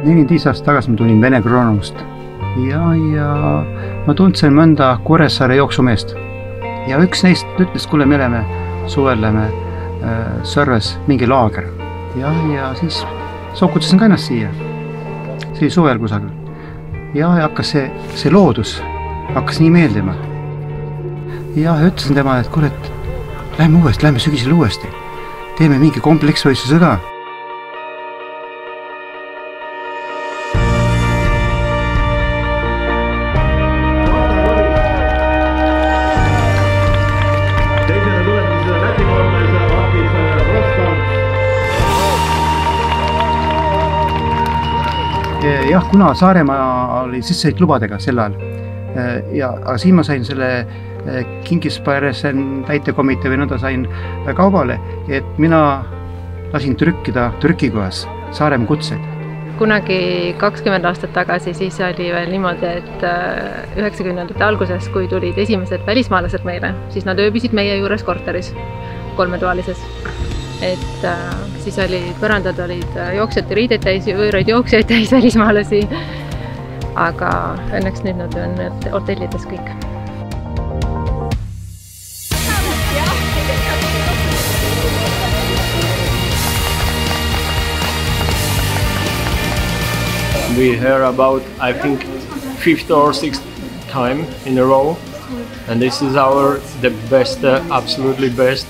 45 aastat tagasi ma tulin Vene Kroonust ja ma tundsin mõnda Kuressaare jooksumeest. Ja üks neist ütles, kuule, me oleme suvel lähme Sõrves mingi laager. Ja siis sokutasin ka ennast siia. See oli suvel kusagil. Ja hakkas see loodus hakkas nii meeldima. Ja ütlesin tema, et kuule, lähme sügisel uuesti. Teeme mingi kompleksvõistluse ka. Jah, kuna Saaremaa oli sisseid lubadega sel ajal. Aga siin ma sain selle Kingispääresen täitekomitee või nõnda sain kaubale, et mina lasin trükkida trükikojas Saaremaa kutseid. Kunagi 20 aastat tagasi siis oli veel niimoodi, et 90ndate alguses, kui tulid esimesed välismaalased meile, siis nad ööbisid meie juures korteris, 3-toalises. Et siis põrandad olid jooksjate riideid täis, võõraid jooksjaid täis välismaalasi, aga õnneks nüüd nad on hotellides kõik. We hear about, I think, 5th or 6th time in a row, and this is the best, absolutely best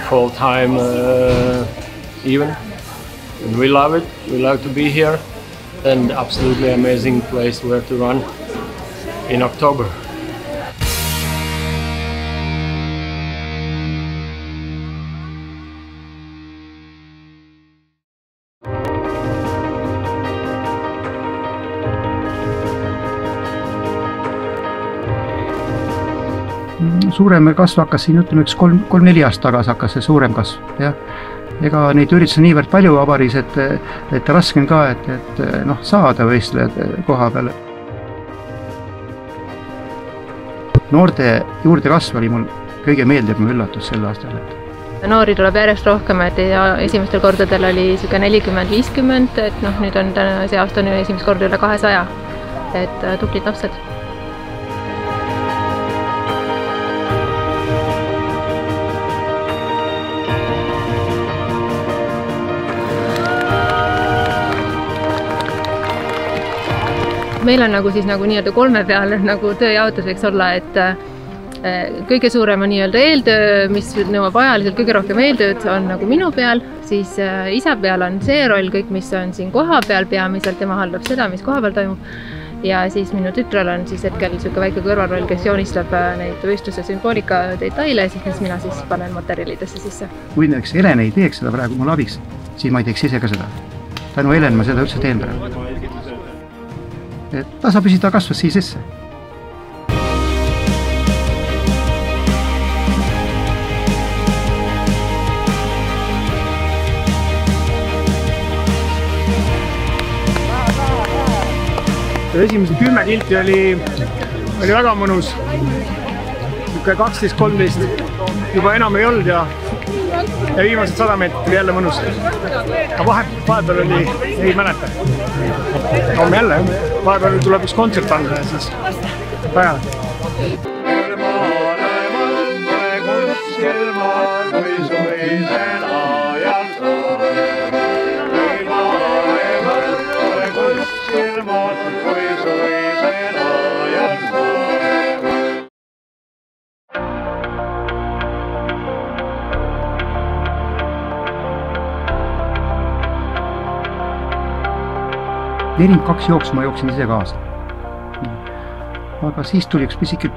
full-time event, and we love it. We love to be here, and absolutely amazing place where to run in October. Suurem kasv hakkas siin, ütleme, 3-4 aastat tagasi hakkas see suurem kasv. Ega neid üritusi niivõrd palju Vabaris, et raske on ka, et saada võistlejad koha peale. Noorte juurde kasv oli mul kõige meeldivam üllatus sel aastal. Noori tuleb järjest rohkem, et esimestel kordadel oli 40-50, et nüüd on see aasta esimest korda üle 200, et tublid lapsed. Meil on nii-öelda 3 peal tööjaotus võiks olla, et kõige suurem on nii-öelda eeltöö, mis nõuab ajaliselt kõige rohkem eeltööd, on minu peal, siis isa peal on see roll, kõik mis on siin koha peal peamiselt, tema haldab seda, mis koha peal toimub. Ja siis minu tütrel on siis hetkel väike kõrvalroll, kes joonistab neid võistluse sümboolika detaile, siis mina siis panen materjalidesse sisse. Kui näiteks Helen ei teeks seda praegu mul abiks, siis ma ei teeks ise ka seda. Tänu Helen ma seda üldse teen praegu. Tasapisi ta kasvas siia sisse. Esimese 10 kilti oli väga mõnus. 12-13 juba enam ei olnud ja viimased 100 meetrit jälle mõnus. Aga vahepeal oli, ei mäleta. Homme jälle, vahepeal tuleb üks kontsert anda ja siis vaja. Nerin 2 jooksu ma jooksin ise kaasa. Aga siis tuli üks pisike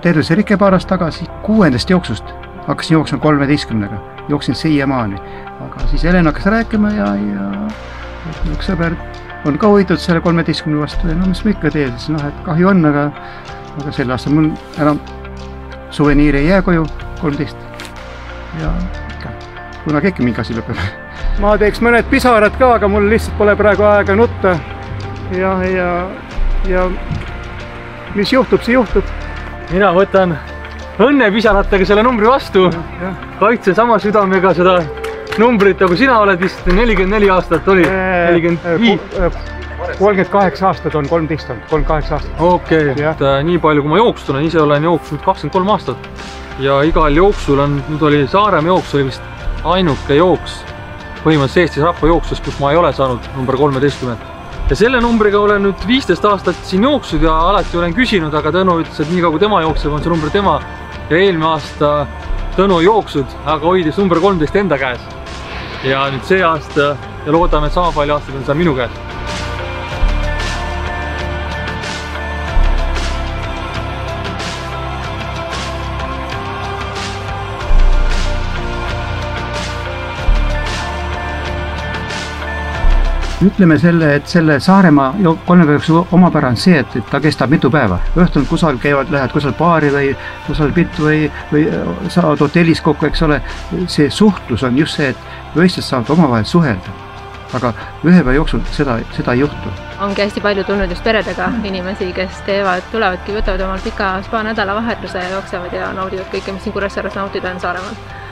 terviserike paar aastat tagasi. 6. jooksust hakkasin jooksma 13-ga. Jooksin siiamaani. Aga siis Helen hakkas rääkima ja üks sõber on ka hoitud selle 13 vastu. Ja mis ma ikka teen, siis et kahju on, aga sel aastal mul enam suveniiri ei jää koju 13. Ja kunagi äkki mingi asi lõpeb. Ma teeks mõned pisarad ka, aga mul lihtsalt pole praegu aega nutta. Ja mis juhtub, see juhtub. Mina võtan õnnepisaratega selle numbri vastu. Kaitsen sama südamega seda numbrit, nagu sina oled vist 44 aastat oli. 38 aastat on 13 olnud, 38 aastat. Okei, et nii palju kui ma jooksnud olen, ise olen jooksnud 23 aastat ja igal jooksul on, nüüd oli Saaremaa jooks, oli vist ainuke jooks põhimõtteliselt Eestis rahvajooksus, kus ma ei ole saanud number 13. Ja selle numbriga olen nüüd 15 aastat siin jooksnud ja alati olen küsinud, aga Tõnu ütles, et nii kaua kui tema jookseb, on see number tema. Ja eelmine aasta Tõnu jooksnud, aga hoidis number 13 enda käes. Ja nüüd see aasta ja loodame, et sama palju aastaid on see minu käes. Ütleme et selle Saaremaa kolmepäevaks omapära on see, et ta kestab mitu päeva. Õhtul kusagil käivad, lähed kusagil baari või kusagil pittu või saad hotellis kokku, eks ole. See suhtlus on just see, et võistlust saavad omavahel suhelda. Aga ühe päeva jooksul seda ei juhtu. Ongi hästi palju tulnud just peredega inimesi, kes tulevadki, võtavad omal pika spa nädalavahetuse ja jooksevad ja naudivad kõike, mis siin Kuressaares nautida on Saaremaal.